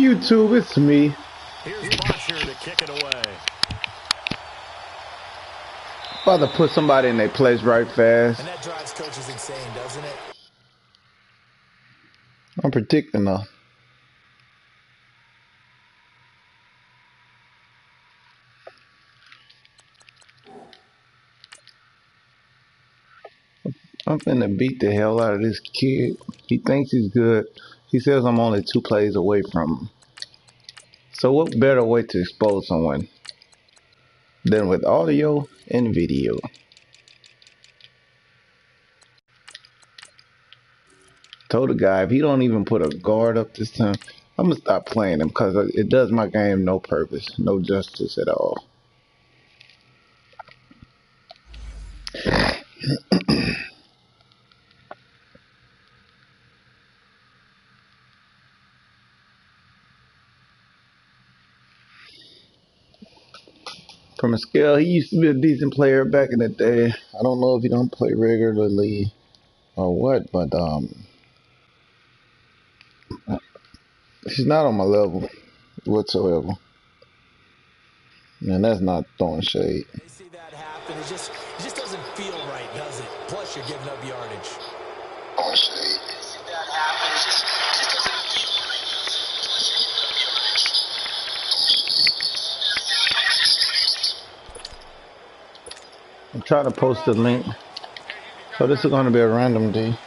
YouTube, it's me. Here's Bosher to kick it away. About to put somebody in their place right fast. And that drives coaches insane, doesn't it? I'm predicting though. I'm finna beat the hell out of this kid. He thinks he's good. He says I'm only 2 plays away from him. So what better way to expose someone than with audio and video? Told the guy if he don't even put a guard up this time, I'm gonna stop playing him because it does my game no purpose, no justice at all. From a scale, he used to be a decent player back in the day. I don't know if he don't play regularly or what, but he's not on my level whatsoever. And that's not throwing shade. They see that happen. It just doesn't feel right, does it? Plus, you're giving up yardage. Throwing shade. They see that happen. It just doesn't feel right, does it? Plus, you're giving up yardage. I'm trying to post the link. So this is going to be a random day.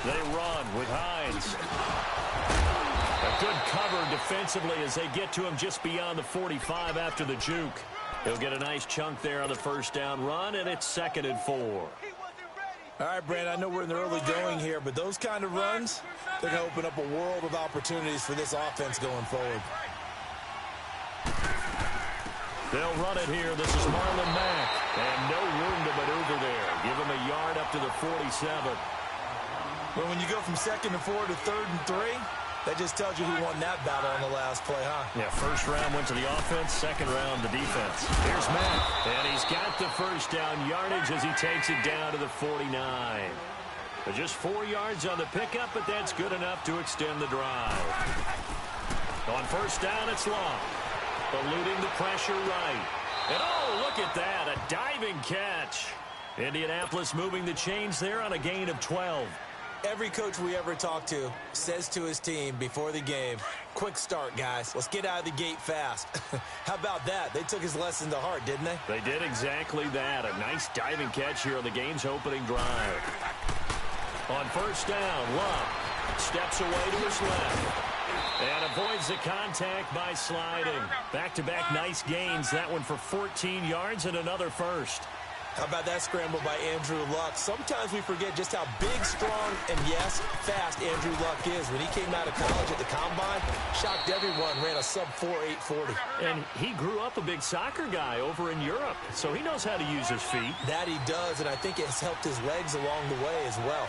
They run with Hines. A good cover defensively as they get to him just beyond the 45 after the juke. He'll get a nice chunk there on the first down run, and it's 2nd and 4. All right, Brad, I know we're in the early going here, but those kind of runs, they're going to open up a world of opportunities for this offense going forward. They'll run it here. This is Marlon Mack. And no room to maneuver there. Give him a yard up to the 47. But when you go from 2nd and 4 to 3rd and 3, that just tells you who won that battle on the last play, huh? Yeah, first round went to the offense, second round the defense. Here's Mack, and he's got the first down yardage as he takes it down to the 49. But just 4 yards on the pickup, but that's good enough to extend the drive. On first down, it's long. Eluding the pressure right. And oh, look at that, a diving catch. Indianapolis moving the chains there on a gain of 12. Every coach we ever talk to says to his team before the game, quick start, guys. Let's get out of the gate fast. How about that? They took his lesson to heart, didn't they? They did exactly that. A nice diving catch here on the game's opening drive. On first down, Love steps away to his left and avoids the contact by sliding. Back-to-back nice gains. That one for 14 yards and another first. How about that scramble by Andrew Luck? Sometimes we forget just how big, strong, and yes, fast Andrew Luck is. When he came out of college at the Combine, shocked everyone, ran a sub-4 840. And he grew up a big soccer guy over in Europe, so he knows how to use his feet. That he does, and I think it has helped his legs along the way as well.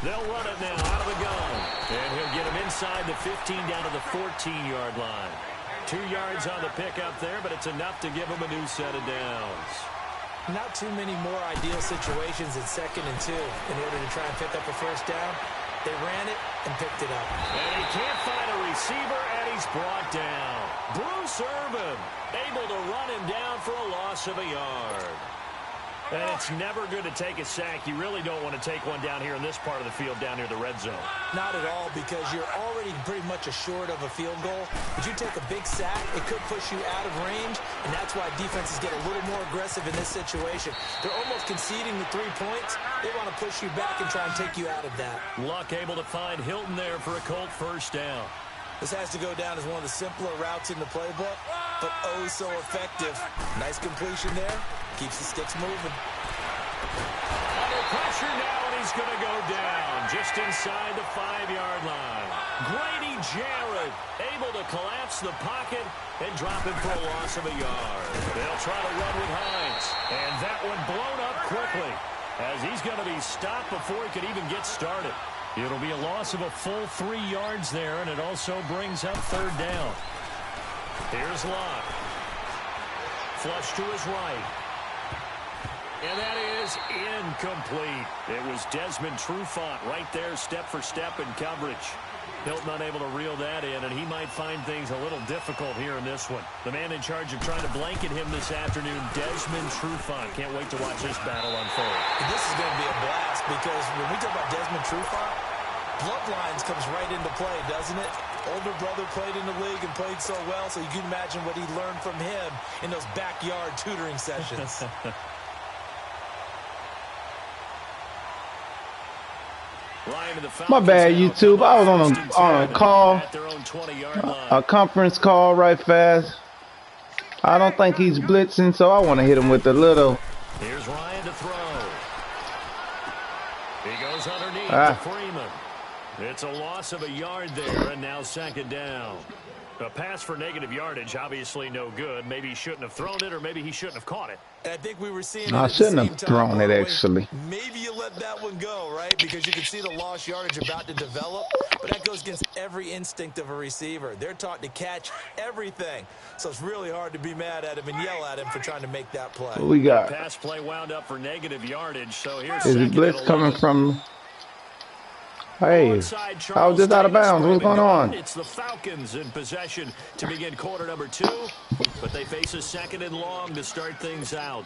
They'll run it now out of the gun. And he'll get him inside the 15 down to the 14-yard line. 2 yards on the pickup there, but it's enough to give him a new set of downs. Not too many more ideal situations in 2nd and 2 in order to try and pick up a first down. They ran it and picked it up. And he can't find a receiver, and he's brought down. Bruce Irvin able to run him down for a loss of a yard. And it's never good to take a sack. You really don't want to take one down here in this part of the field, down near the red zone. Not at all, because you're already pretty much assured of a field goal. But you take a big sack, it could push you out of range, and that's why defenses get a little more aggressive in this situation. They're almost conceding the 3 points. They want to push you back and try and take you out of that. Luck able to find Hilton there for a Colt first down. This has to go down as one of the simpler routes in the playbook, but oh so effective. Nice completion there. Keeps the sticks moving. Under pressure now, and he's going to go down just inside the 5-yard line. Grady Jarrett able to collapse the pocket and drop him for a loss of a yard. They'll try to run with Hines, and that one blown up quickly as he's going to be stopped before he could even get started. It'll be a loss of a full 3 yards there, and it also brings up 3rd down. Here's Locke. Flush to his right. is incomplete. It was Desmond Trufant right there, step for step in coverage. Hilton unable to reel that in, and he might find things a little difficult here in this one. The man in charge of trying to blanket him this afternoon, Desmond Trufant. Can't wait to watch this battle unfold. This is going to be a blast because when we talk about Desmond Trufant, bloodlines comes right into play, doesn't it? Older brother played in the league and played so well, so you can imagine what he learned from him in those backyard tutoring sessions. My bad, YouTube. I was on a call, a conference call right fast. I don't think he's blitzing, so I want to hit him with a little. Here's Ryan to throw. He goes underneath to Freeman. It's a loss of a yard there, and now second down. A pass for negative yardage, obviously no good. Maybe he shouldn't have thrown it, or maybe he shouldn't have caught it. And I think we were seeing I shouldn't have thrown it, actually. Maybe you let that one go, right? Because you can see the lost yardage about to develop. But that goes against every instinct of a receiver. They're taught to catch everything. So it's really hard to be mad at him and yell at him for trying to make that play. What we got? Pass play wound up for negative yardage. So here's is it blitz coming from? Hey, I was just out of bounds. What's going on? It's the Falcons in possession to begin quarter number 2, but they face a second and long to start things out.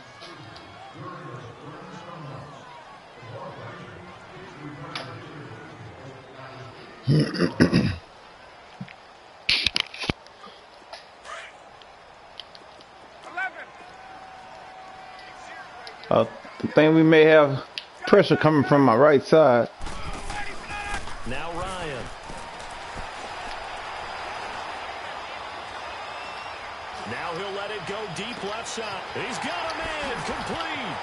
I think we may have pressure coming from my right side. Now Ryan. Now he'll let it go deep left side. He's got a man complete.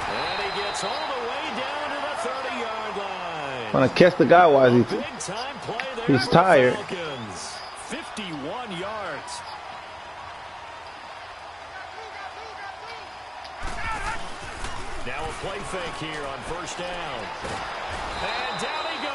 And he gets all the way down to the 30-yard line. Want to catch the guy while he's tired. Falcons. 51 yards. Now a play fake here on first down. And down he goes.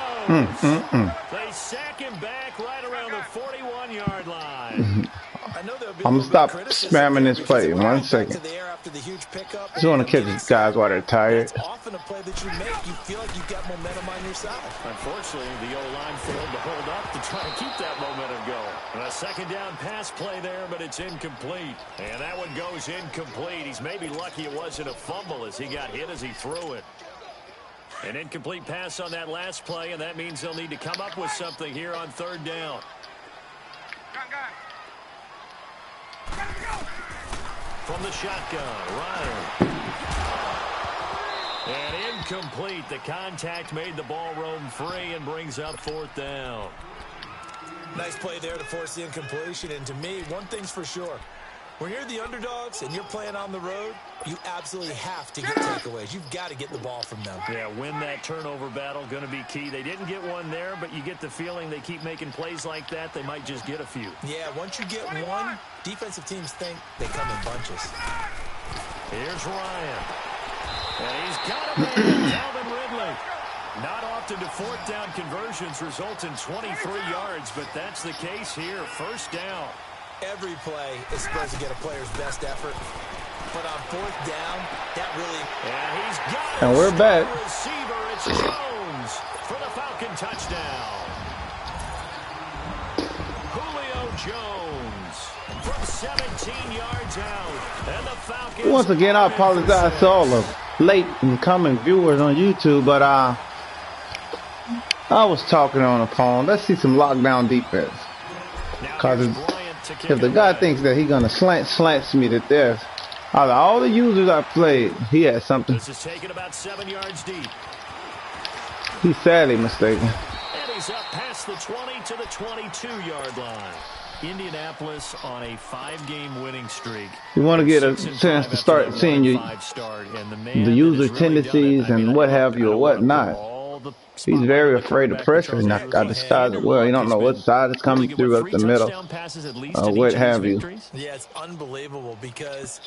They sack him back right around the 41-yard line. I'm going to stop spamming this play in 1 second. Just want to catch these guys while they're tired. It's often a play that you make. You feel like you've got momentum on your side. Unfortunately, the O-line failed to hold up to try to keep that momentum going. A second down pass play there, but it's incomplete. And that one goes incomplete. He's maybe lucky it wasn't a fumble as he got hit as he threw it. An incomplete pass on that last play, and that means they'll need to come up with something here on third down. From the shotgun, Ryan. And incomplete. The contact made the ball roam free and brings up fourth down. Nice play there to force the incompletion. And to me, one thing's for sure. When you're the underdogs and you're playing on the road, you absolutely have to get takeaways. You've got to get the ball from them. Yeah, win that turnover battle, going to be key. They didn't get one there, but you get the feeling they keep making plays like that, they might just get a few. Yeah, once you get one, defensive teams think they come in bunches. Here's Ryan. And he's got a man, Calvin Ridley. Not often do fourth down conversions result in 23 yards, but that's the case here. First down. Every play is supposed to get a player's best effort. But on fourth down, that really... And he's got it. And we're back. Receiver, it's Jones for the Falcon touchdown. Julio Jones from 17 yards out. And the Falcons... Once again, I apologize to all the late incoming viewers on YouTube, but I was talking on the phone. Let's see some lockdown defense. Because if the guy thinks that he's going to slants me to death, out of all the users I played, he had something. This is taken about 7 yards deep. He's sadly mistaken. And he's up past the 20 to the 22-yard line. Indianapolis on a 5-game winning streak. You want to get a chance to start seeing the user tendencies and what have you or what not. He's very afraid of pressure, and I disguise it well. You don't know what side it's coming through up the middle, what have you. Yeah, it's unbelievable because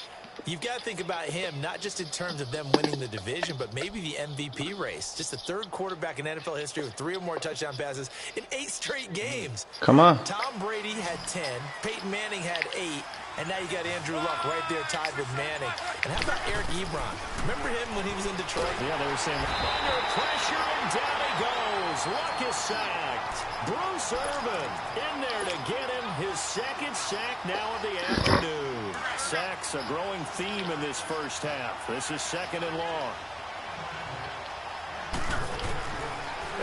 you've got to think about him, not just in terms of them winning the division, but maybe the MVP race. Just the third quarterback in NFL history with 3 or more touchdown passes in 8 straight games. Come on. Tom Brady had 10. Peyton Manning had 8. And now you got Andrew Luck right there tied with Manning. And how about Eric Ebron? Remember him when he was in Detroit? Yeah, they were saying under pressure, and down he goes. Luck is sacked. Bruce Irvin in there to get him his second sack now of the afternoon. Sacks a growing theme in this first half. This is 2nd and long.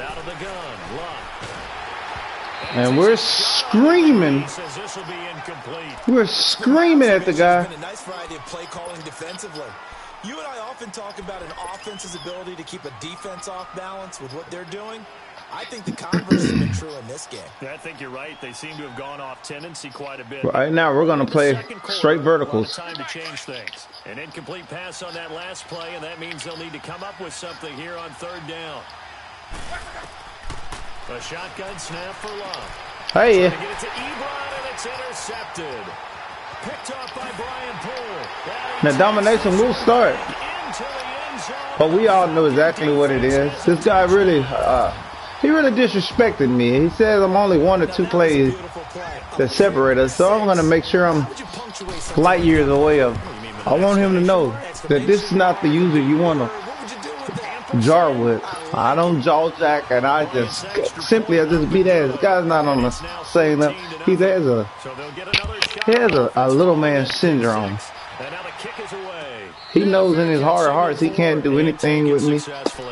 Out of the gun, Luck. And we're screaming. We're screaming at the guy. A nice variety of play calling defensively. You and I often talk about an offense's ability to keep a defense off balance with what they're doing. I think the converse has been true in this game. I think you're right. They seem to have gone off tendency quite a bit. Right now, we're going to play straight verticals. Time to change things. An incomplete pass on that last play, and that means they'll need to come up with something here on 3rd down. A shotgun snap for Love. Hey. Get it to Ebron, and it's intercepted. Picked off by Brian Poole. The domination will start. But we all know exactly what it is. This guy really, he really disrespected me. He says I'm only 1 or 2 plays that separate us. So I'm going to make sure I'm light years away of. I want him to know that this is not the user you want to jar with. I don't jaw jack, and I just beat ass. This guy's not on the same level. He has a little man syndrome. He knows in his heart of hearts he can't do anything with me,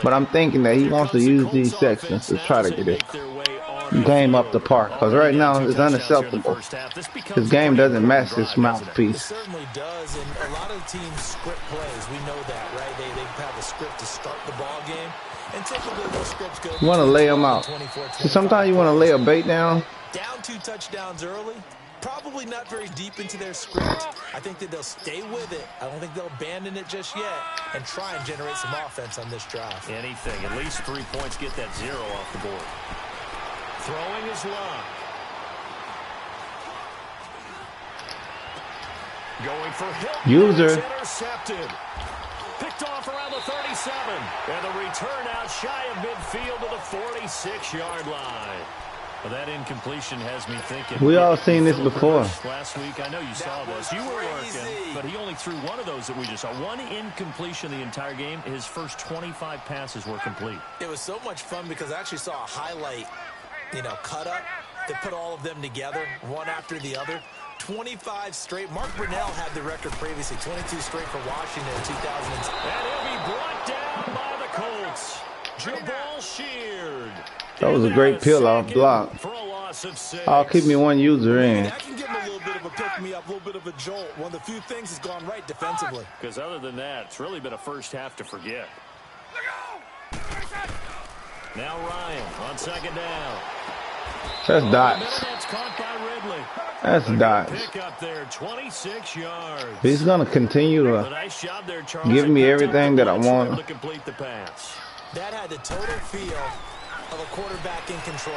but I'm thinking that he wants to use these sections to try to get his game up the park. Because right now it's unacceptable. His game doesn't match this mouthpiece. It certainly does, and a lot of teams script plays. We know that, right? They have a script to start the ball game. And typically those scripts go. You want to lay them out. So sometimes you want to lay a bait down. Down 2 touchdowns early. Probably not very deep into their script. I think that they'll stay with it. I don't think they'll abandon it just yet and try and generate some offense on this drive. Anything. At least 3 points. Get that 0 off the board. Throwing is Luck. Going for Hilton. User. Intercepted. Picked off around the 37. And the return out shy of midfield to the 46-yard line. Well, that incompletion has me thinking. We all seen this before. Last week, I know you saw this. You were working, but he only threw one of those that we just saw. One incompletion the entire game. His first 25 passes were complete. It was so much fun because I actually saw a highlight, cut up that put all of them together, one after the other. 25 straight. Mark Brunell had the record previously, 22 straight for Washington in 2000. And he'll be brought down by the Colts. Jabal Sheard. That was a great peel-off block. I'll keep me one user in. That can give him a little bit of a pick-me-up, a little bit of a jolt. One of the few things has gone right defensively. Because other than that, it's really been a first half to forget. Now Ryan on 2nd down. That's dots. That's dots. Pick up there, 26 yards. He's going to continue to give me everything that I want. To complete the pass. That had the total feel of a quarterback in control.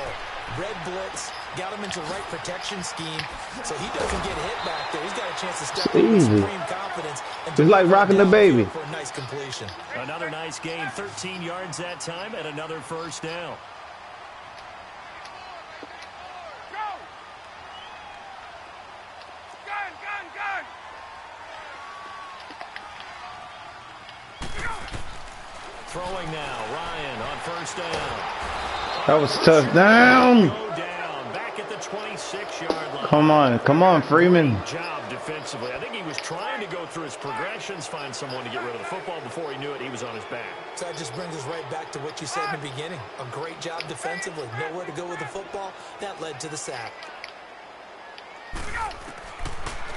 Red blitz, got him into right protection scheme, so he doesn't get hit back there. He's got a chance to step in with supreme confidence. It's like rocking the baby. For a nice completion. Another nice gain, 13 yards that time, and another first down. Throwing now, Ryan on 1st down. That was tough. Down. Back at the 26-yard line. Come on, Freeman. Great job defensively. I think he was trying to go through his progressions, find someone to get rid of the football. Before he knew it, he was on his back. So that just brings us right back to what you said in the beginning. A great job defensively. Nowhere to go with the football. That led to the sack.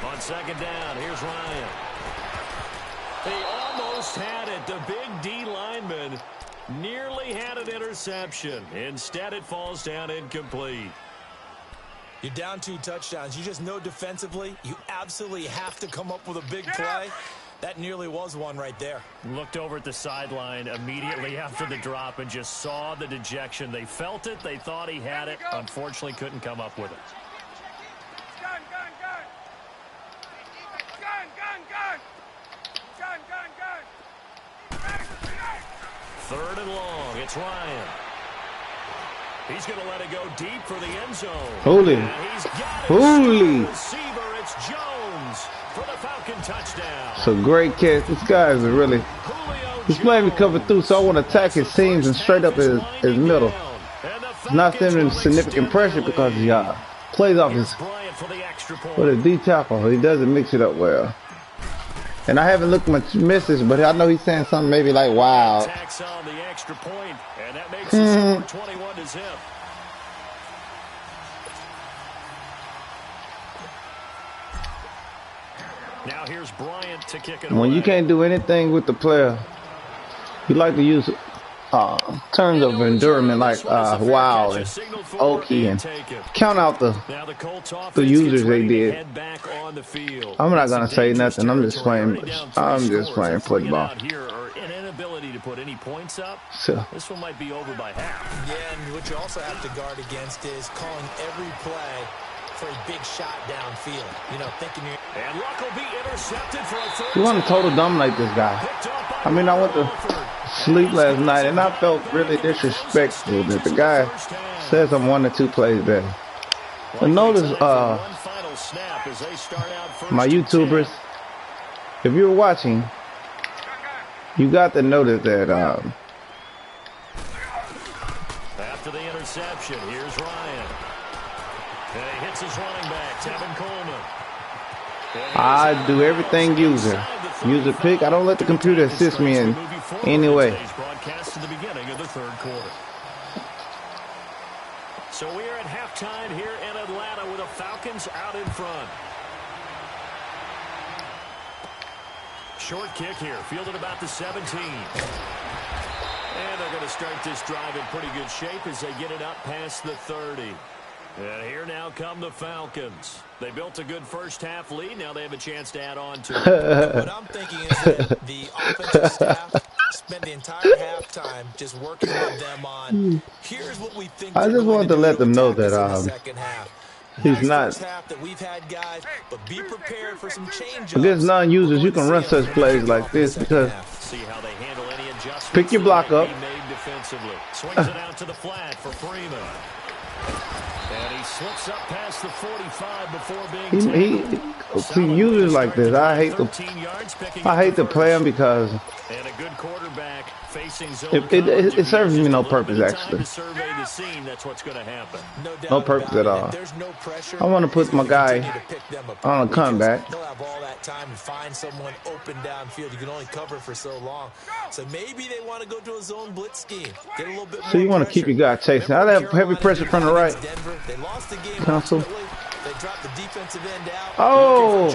On 2nd down, here's Ryan. He almost had it. The big D lineman nearly had an interception. Instead, it falls down incomplete. You're down 2 touchdowns. You just know defensively, you absolutely have to come up with a big play. That nearly was one right there. Looked over at the sideline immediately after the drop and just saw the dejection. They felt it. They thought he had it. Unfortunately, couldn't come up with it. Third and long. It's Ryan. He's going to let it go deep for the end zone. Holy. Holy. Receiver, it's Jones for the Falcon touchdown. It's a great catch. This guy is really... He's playing me cover through, so I want to attack his seams and straight up his middle. Not sending significant pressure because he plays off his... With a D tackle. He doesn't mix it up well. And I haven't looked much misses, but I know he's saying something maybe like, wow. Attacks on the extra point, and that makes it 21 to zip. Now here's Bryant to kick it away. When you can't do anything with the player, you like to use terms of endurance like wow and okay and count out the users they did. I'm not gonna say nothing. I'm just playing football. An inability to put any points up. So this one might be over by half. Yeah, and what you also have to guard against is calling every play for a big shot downfield. You know, thinking you're... And Luck will be intercepted for a third. You want to total dominate this guy. I mean, I went to sleep last night and I felt really disrespectful that the guy says I'm 1 or 2 plays there. But notice my YouTubers, if you're watching, you got to notice that after the interception, here's Ryan. And he hits his running back, Tevin Coleman. I do everything user pick. I don't let the computer assist me in any way. Broadcast to the beginning of the third quarter. So we are at halftime here in Atlanta with the Falcons out in front. Short kick here, fielded about the 17. And they're going to start this drive in pretty good shape as they get it up past the 30. And here now come the Falcons. They built a good first half lead. Now they have a chance to add on to it. What I'm thinking is that the offensive staff spent the entire halftime just working with them on here's what we think. I just wanted to let them know that he's not. That we've had guys, but be prepared for some change. Against non-users, you can run such plays like this because see how they handle any adjustments. Pick your block up. Swings it out to the flat for Freeman. And he slips up past the 45 before being he uses like this. I hate to play him because and a good quarterback facing it serves me no purpose actually. That's what's going to happen. No purpose at all. I want to put my guy on a comeback. They'll have all that time to find someone open downfield. You can only cover for so long. So maybe they want to go to a zone blitz scheme. Get a little bit more. So you want to keep your guy chasing. I have heavy pressure from the right. They lost the game. Council. They dropped the defensive end out. Oh!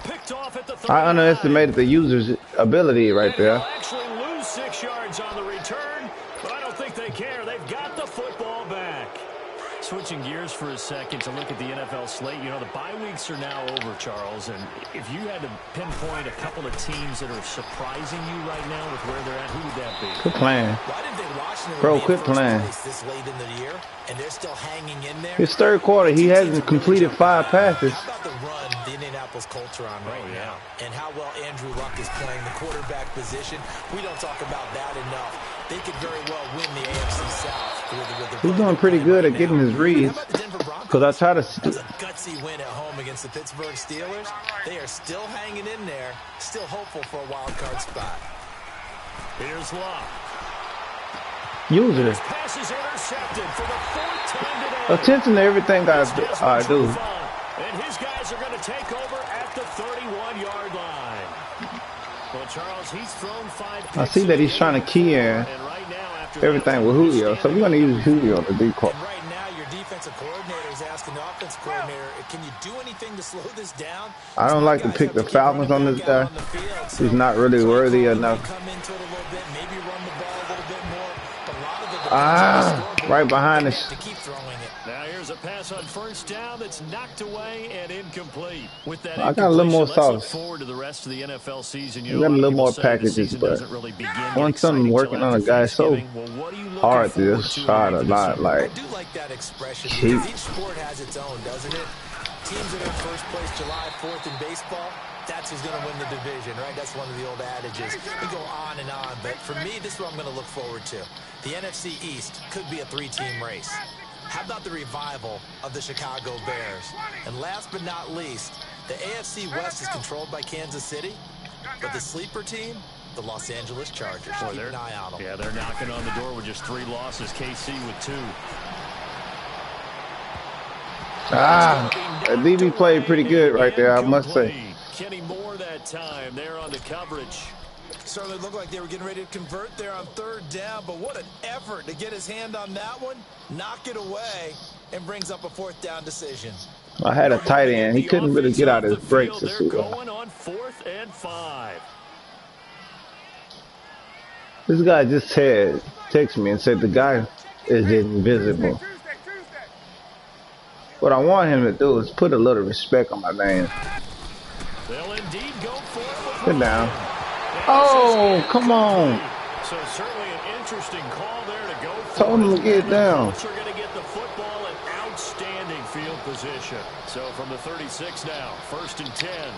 Picked off at the I underestimated the user's ability right there. They'll actually lose 6 yards on the return, but I don't think they care. They've got the football back. Switching gears for a second to look at the NFL slate. You know, the bye weeks are now over, Charles, and if you had to pinpoint a couple of teams that are surprising you right now with where they're at, who would that be? Quit playing. Bro, quit playing. This late in the year, and they're still hanging in there. His third quarter, he hasn't completed 5 passes. How about the run the Indianapolis Colts are on right now, and how well Andrew Luck is playing the quarterback position? We don't talk about that enough. They could very well win the AFC South. He's doing pretty good at getting his reads. Because I try to... That's a gutsy win at home against the Pittsburgh Steelers. They are still hanging in there, still hopeful for a wild card spot. Here's Luck. User. Pass is intercepted for the 4th time today. Attention to everything I do. And his guys are going to take over at the 31-yard line. Well, Charles, he's thrown 5 picks. I see that he's trying to key in everything with Julio. So we're going to use Julio to do call. Right now, your defensive coordinator is asking the offensive coordinator, can you do anything to slow this down? I don't like to pick the Falcons on this guy. He's not really worthy enough. Right behind us. Now here's a pass on first down that's knocked away and incomplete. With that, I got a little more sauce. Forward to the rest of the NFL season. You got a little more packages, but once something working on a guy so hard to just try to not like. I do like that expression. Cheap. Each sport has its own, doesn't it? Teams that are in first place July 4th in baseball, that's who's going to win the division, right? That's one of the old adages. We go on and on, but for me, this is what I'm going to look forward to. The NFC East could be a 3-team race. How about the revival of the Chicago Bears? And last but not least, the AFC West is controlled by Kansas City, but the sleeper team, the Los Angeles Chargers. Keep an eye on them. Yeah, they're knocking on the door with just 3 losses. KC with 2. DB played pretty good right there, I must say. Kenny Moore that time there on the coverage. Certainly looked like they were getting ready to convert there on 3rd down, but what an effort to get his hand on that one, knock it away, and brings up a 4th down decision. I had a tight end. He couldn't really get out of his breaks. They're going on 4th and 5. This guy just texted me and said the guy is invisible. What I want him to do is put a little respect on my name. They'll indeed go for it. Sit down. Oh, come on. So certainly an interesting call there to go for. Told him to get down. They're going to get the football in outstanding field position. So from the 36 now, 1st and 10.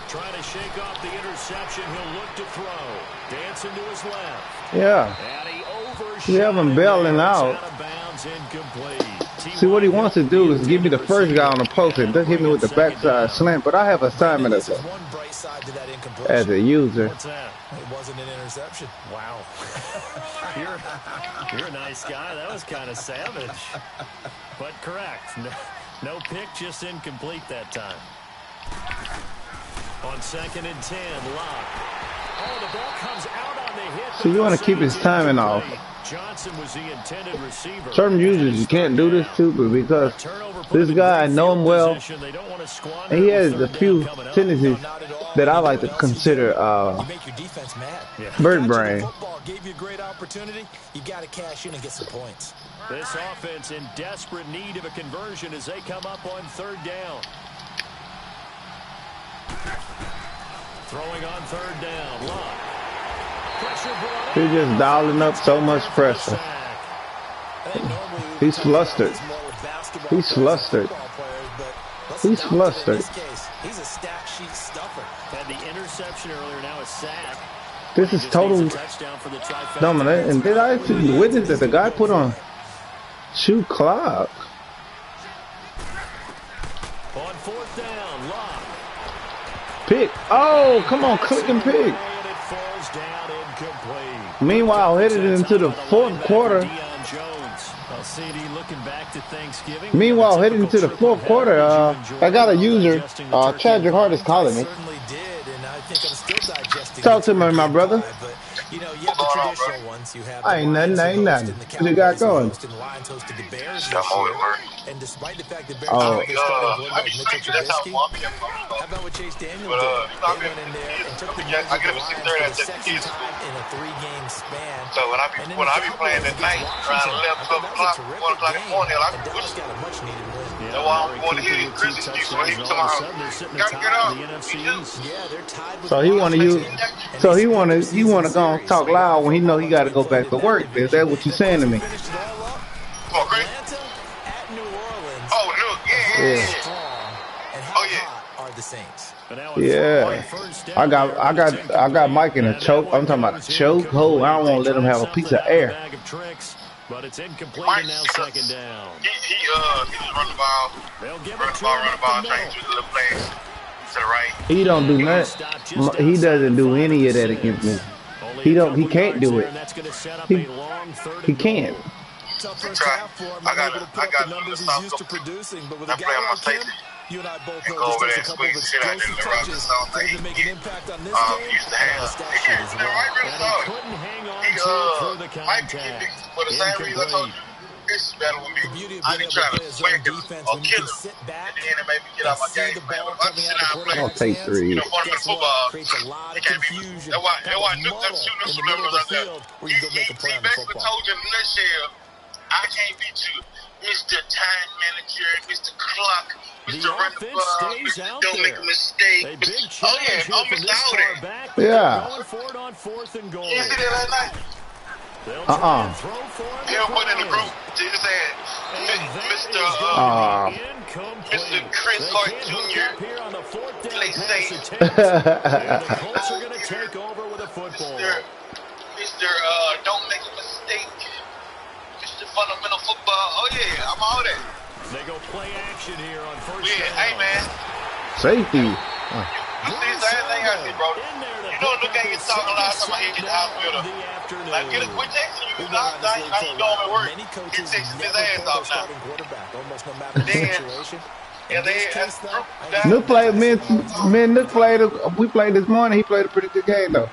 Trying to shake off the interception. He'll look to throw. Dancing to his left. Yeah. And he overshot. You have him bailing out. Out of bounds, incomplete. See, what he wants to do is give me the first guy on the post and then hit me with the backside slant. But I have assignment as a user. What's that? It wasn't an interception. Wow. You're a nice guy. That was kind of savage. But correct. No pick, just incomplete that time. On 2nd and 10, Locke. Oh, the ball comes out on the hit. So you want to keep his timing off. Johnson was the intended receiver. Certain users you can't do this to, but because this guy, I know him well, and he has a few tendencies that I like to consider bird brain. Gave you a great opportunity. You got to cash in and get some points. This offense in desperate need of a conversion as they come up on 3rd down. Throwing on 3rd down. Locke. He's just dialing up so much pressure. He's flustered. He's flustered. He's flustered. He's a stat sheet stuffer. Had the interception earlier, now a sack. This is total dominant. And did I witness that the guy put on shoe clock? On 4th down, Locke. Pick. Oh, come on, click and pick. Meanwhile, headed into the 4th quarter. Meanwhile, heading into the 4th quarter, I got a user. Chad, your heart is calling me. Talk to me, my brother. You know, you have the traditional ones. You have ain't nothing. What you got going? And despite the fact that Bears starting quarterback Mitchell Trubisky, how about what Chase Daniel did? They went in there and took the Lions for the 2nd time in a 3-game span. So when I be playing at night, around 11, 12 o'clock, 1 o'clock in the morning, I can push it. Got a much needed win. That's why I'm going to hear Chris excuse when he come out. Gotta get up. Yeah, they're tied with So he want to use. So he want to go and talk loud when he know he got to go back to work. Is that what you're saying to me? Oh, great. At New Orleans. Oh, look, yeah. Oh, yeah. Are the Saints. Yeah. I got Mike in a choke. I'm talking about a choke hole. I don't want to let him have a piece of air. But it's incomplete and now 2nd down. He just run the ball, trying to do the little plays to the right. He don't do nothing. He doesn't do any of that against me. He can't do it. He can't. I got the numbers he's used to producing, but with a guy like him, you and I both know this takes a couple of explosive touches for him to make an impact on this game. Used to have. Might be for the same reason I told you. This is better with me. I be trying to swing him or kill him, and then maybe get out my game plan. But I'm sit down playing. I'll take 3. You know, one of the football, it can't be. That's why Nuke them shooting some levels out there. He basically told you in a nutshell, I can't beat you, Mr. Time Manager, Mr. Clock, Mr. Run the Ball, Mr. Don't Make a Mistake. Oh yeah, I'm Mr. Howdy. Yeah. Going for it on 4th and goal. You see that last night? He'll put in the group. He said, Mr. Chris Hart Jr. play safe. Mr. Don't make a mistake. Mr. Fundamental Football. Oh yeah, I'm all that. They go play action here on first down. Hey man. Safety. You see the same thing I see, bro. You know the guy gets talking a lot of time he get the hospital. Like, quit texting you. I ain't going to work. He's texting his ass off now. Nook played, me and Nook played, we played this morning. He played a pretty good game, though.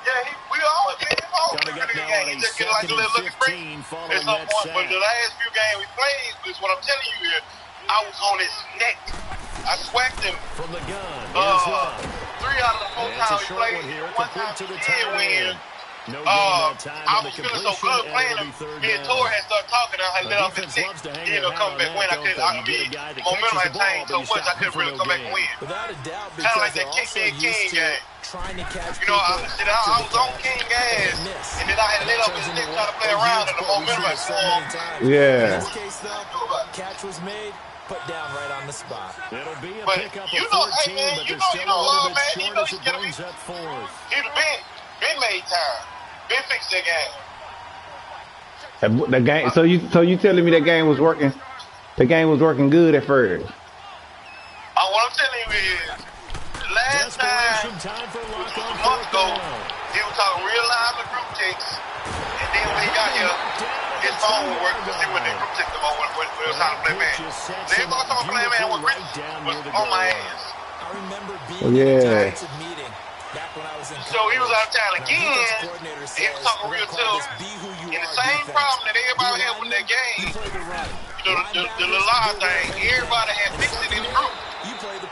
Yeah, we always play a pretty good game. He just get like a little lucky break at some point. But the last few games we played, is what I'm telling you here, I was on his neck. I swacked him from the gun. 3 out of the 4 times we played. One time he did win. I was feeling so good playing him. Me and Tor had started talking. I had let off his stick. He ended up coming back and win. Momentum had changed so much I couldn't really come back and win. Kind of like that King game. You know, I was on King ass, and then I had let off his stick trying to play around, and the momentum had formed. Yeah. In this case, though, catch was made. Put down right on the spot. It'll be a pickup of 14, but they're still a little bit short as it brings up fourth. He'd have been made time. Been fixed that game. The game. So you telling me that game was working? The game was working good at first. What I'm telling you is, the last time a month ago, he was talking real loud in the group text, and then when he got here, his phone would work because he wasn't in group text no more when it was time to play man. Everybody talking play man was on my ass. I remember being in a defensive meeting back when I was in college. So he was out of town again, and he was talking real tough. And the same problem that everybody had with that game, you know, the lie thing, everybody had fixed it in the group.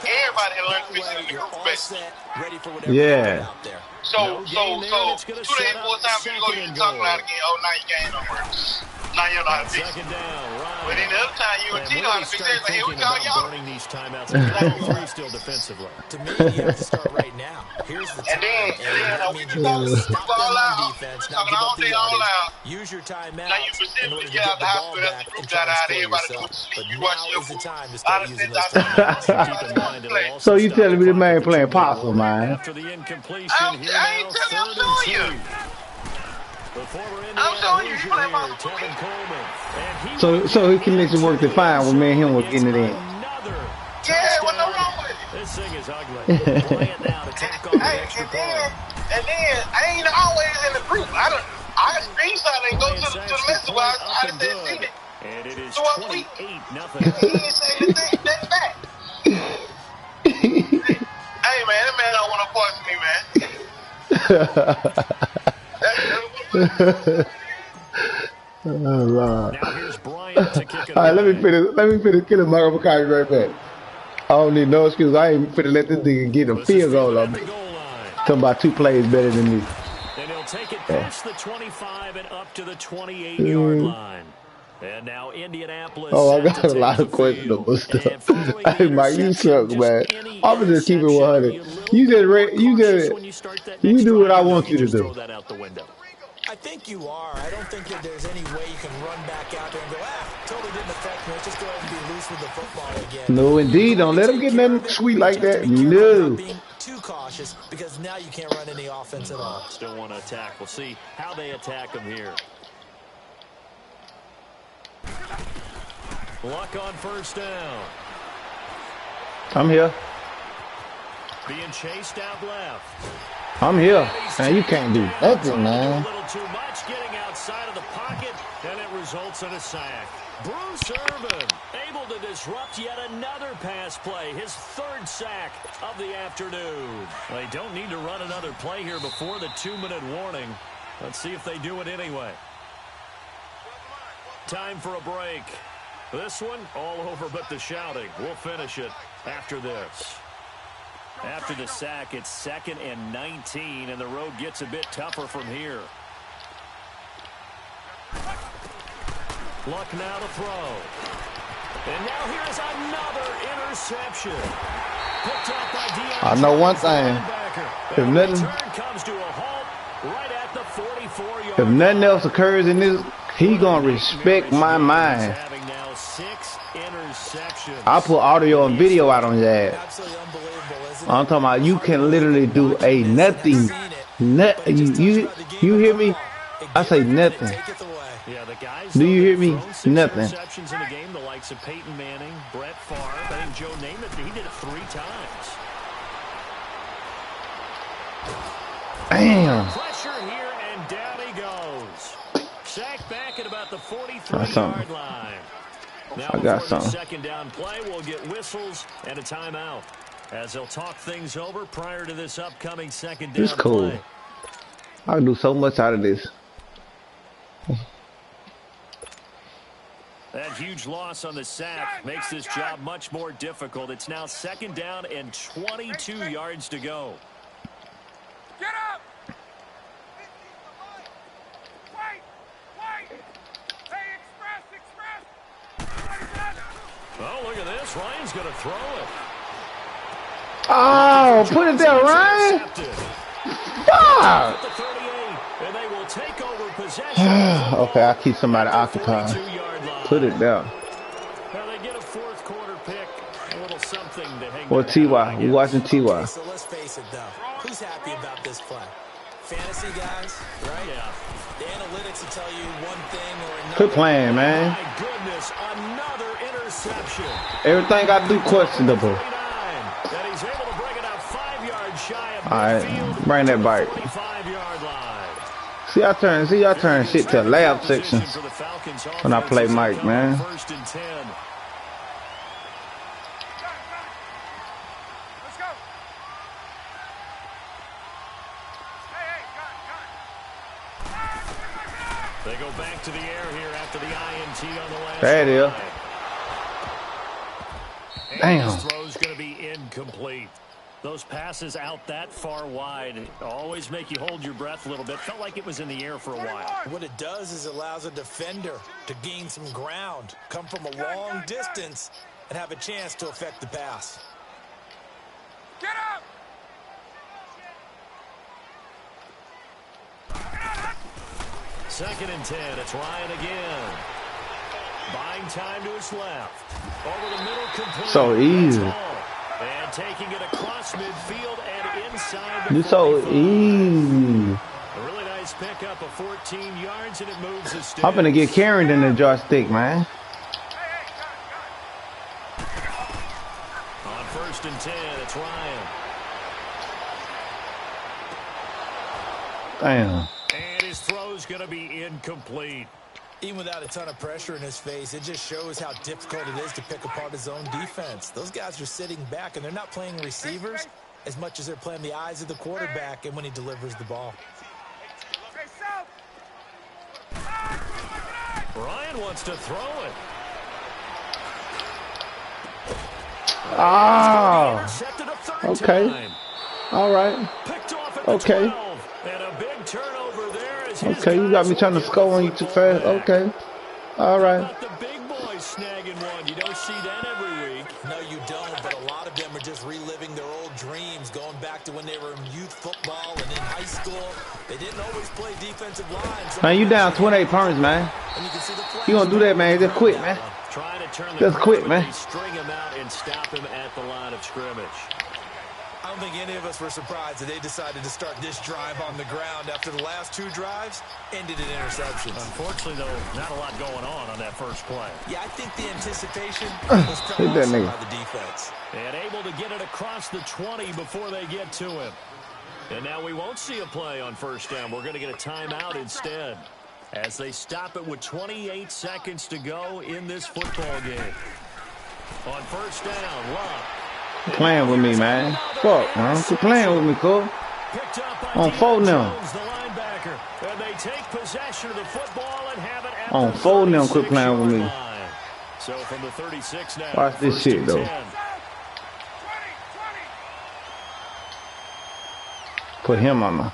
Everybody had learned to fix it in the group best. Yeah. So 2 days, 4 times you go, you talk about it again. Oh, now your game don't work. Now you don't know how to fix it. But then the other time, you and T know how to fix it. Like, here we go, y'all. These timeouts, three still defensively. To me, you have to start right now. Here's the time. And then we can go all out. Talking all day, all out. Use your timeout. Now you specifically get out the hospital. That's the group got out. Everybody go to sleep. You watch your food. So you telling me the man playing possum, man? After the incompletion, I ain't telling you, I'm showing you. I'm showing you, you play possum. So his connection worked fine when me and him was getting it in. Yeah, what's wrong with it? This thing is ugly. Play it down, attack on the extra point. And then I ain't always in the group. I screenshot and go to the message where I didn't see it. And it is so 28-0. He didn't say anything. That's back. Hey man, that man don't want to punch me, man. Oh, Lord. Now here's Bryant to kick it. All right, let me finish killing Michael McCarthy right back. I don't need no excuse. I ain't finna let this nigga get a field goal on me. Talking about 2 plays better than me. And he'll take it past the 25 and up to the 28-yard line. And now Indianapolis. Oh, I got a lot of questionable stuff. Hey, Mike, you suck, man. I'm gonna just keep it 100. You do what I want you to do. I think you are. I don't think that there's any way you can run back out there and go, totally didn't affect me. Let's just go ahead and be loose with the football again. No, indeed. Don't let him get nothing sweet like that. No. Being too cautious because now you can't run any offense at all. Still want to attack. We'll see how they attack him here. Luck on first down. I'm here. Being chased out left. I'm here. Man, you can't do nothing, man. A little too much getting outside of the pocket, and it results in a sack. Bruce Irvin able to disrupt yet another pass play, his 3rd sack of the afternoon. They don't need to run another play here before the 2-minute warning. Let's see if they do it anyway. Time for a break. This one all over but the shouting. We'll finish it after this. After the sack, it's 2nd and 19, and the road gets a bit tougher from here. Luck now to throw. And now here's another interception. Picked up by Deion. I know one thing. If nothing. Return comes to a halt right at the 44-yard If nothing else occurs in this, he gonna respect my mind. I'll put audio and video out on his ass. Absolutely unbelievable, isn't it? I'm talking about you can literally do a nothing. You hear me? I say nothing. Yeah, the guys Do you hear me? Nothing. Interceptions in a game, the likes of Peyton Manning, Brett Favre, I think Joe Namath, he did it 3 times. Damn. Pressure here, and down he goes. Sacked back at about the 43-yard line. Now I got before the something. second down play, we'll get whistles and a timeout as they'll talk things over prior to this upcoming second down This cool. play. I can do so much out of this. That huge loss on the sack makes this job much more difficult. It's now second down and 22 yards to go. Get up! Wait! Hey, express! Oh, look at this. Ryan's going to throw it. Oh, put it there, Ryan. Fuck. The 38, and they will take over possession. Okay, I'll keep somebody occupied. Put it down. Well, they get a fourth quarter pick. A little something to hang Or T.Y. We watching T.Y. So let's face it, though. Who's happy about this play? Fantasy guys, right? Yeah. The analytics will tell you one thing or another. Quit playing, man. My goodness, another interception. Everything I do questionable. That he's able to bring it out 5 yards shy of All right, midfield. bring that bike. 45-yard line. See, I turn shit to lab section when I play Mike, man. First and 10. Let's go! Hey, They go back to the air here after the INT on the last There it is. drive. And Damn. this throw's going to be incomplete. Those passes out that far wide always make you hold your breath a little bit. Felt like it was in the air for a while. What it does is it allows a defender to gain some ground, come from a long distance, and have a chance to affect the pass. get up! Second and 10. It's Ryan again. Buying time to his left. Over the middle, complete. So easy. And taking it across midfield and inside the You so 45. easy. A really nice pickup of 14 yards, and it moves the sticks. I'm finna get carried in the joystick, man. On first and 10, it's Ryan. Damn. And his throw's going to be incomplete. Even without a ton of pressure in his face, it just shows how difficult it is to pick apart his own defense. Those guys are sitting back, and they're not playing receivers as much as they're playing the eyes of the quarterback and when he delivers the ball. Ryan wants to throw it. Ah. Intercepted a third Okay. time. All right. Picked off at the Okay. 12. And a big turnover there. As his Okay, you got me guys trying to will score on you get too the fast. ball back. Okay. All right. How about the big boys snagging one? You don't see that every week. No, you don't, but a lot of them are just reliving their old dreams, going back to when they were in youth football and in high school. They didn't always play defensive line. So Man, you down 28 points, man. and you can see the You gonna do that, man? Just quit, man. Trying to turn the Just quit, corner, man. they string him out and stop him at the line of scrimmage. I don't think any of us were surprised that they decided to start this drive on the ground after the last 2 drives ended in interceptions. Unfortunately, though, not a lot going on that first play. Yeah, I think the anticipation was Hit that also nigga. by the defense. And able to get it across the 20 before they get to him. And now we won't see a play on first down. We're going to get a timeout instead as they stop it with 28 seconds to go in this football game. On first down, Love. Quit playing with me, man. Fuck, man. Quit playing with me, cool. Picked up by On 4 now. Jones, the linebacker. And they take possession of the football and have it at On the 4 now, quit playing with me. 36-yard line. So from the 36 now. Watch this first shit, and though. 10. Put him on the.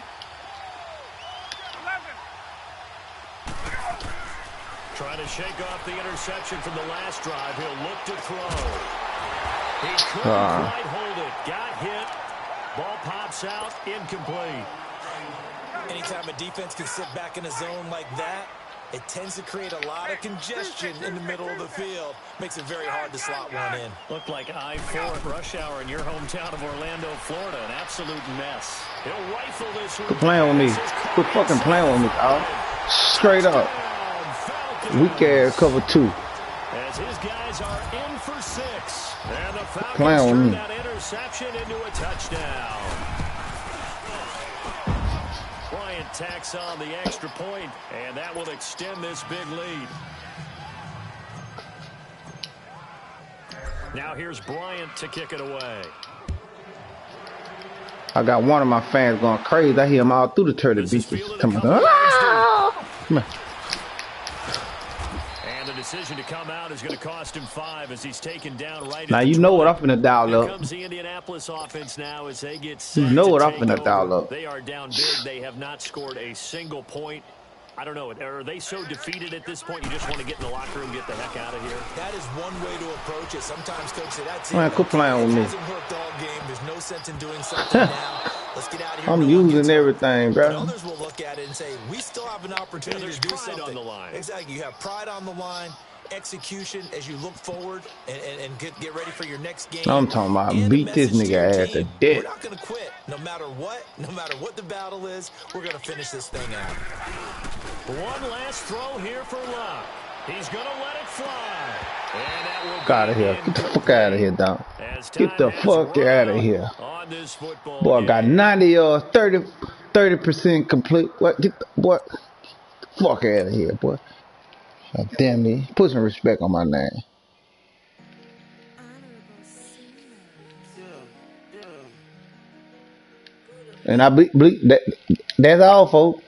Trying to shake off the interception from the last drive. He'll look to throw. He couldn't quite hold it. Got hit. Ball pops out. Incomplete. Anytime a defense can sit back in a zone like that, it tends to create a lot of congestion in the middle of the field. Makes it very hard to slot one in. Looked like I-4 at rush hour in your hometown of Orlando, Florida. An absolute mess. He'll rifle this one. Quit playing with me. Quit fucking playing with me, dog. Straight up. Weak ass cover 2. As his guys are in for 6. And the Playing Falcons with me. turn that interception into a touchdown. Bryant tacks on the extra point, and that will extend this big lead. Now here's Bryant to kick it away. I got one of my fans going crazy. I hear him all through the turtle beaches. Come on. Come on. And the decision to come out is going to cost him 5 as he's taken down right. Now you know what I'm finna dial up. Here comes the Indianapolis offense now as they get You set know to what I'm take finna over. dial up. They are down big. They have not scored a single point. I don't know. Are they so defeated at this point you just want to get in the locker room and get the heck out of here? That is one way to approach it. Sometimes, Coach, say that's Man, quit playing with me. It hasn't worked all game. There's no sense in doing something now. Let's get out of here. I'm using everything, But bro. others will look at it and say, we still have an opportunity to do something. On the line. Exactly. You have pride on the line, execution as you look forward and get ready for your next game. I'm talking about And beat this message to your nigga ass to team, death. We're not going to quit. No matter what the battle is, we're going to finish this thing out. One last throw here for Love. He's going to let it fly. And that will Get out of here. Get the fuck out of here, dog. Get the fuck out of here. Boy, I got 90 yards, 30% complete. What? Get the what? Fuck out of here, boy. God damn me. Put some respect on my name. And I bleep that. That's all, folks.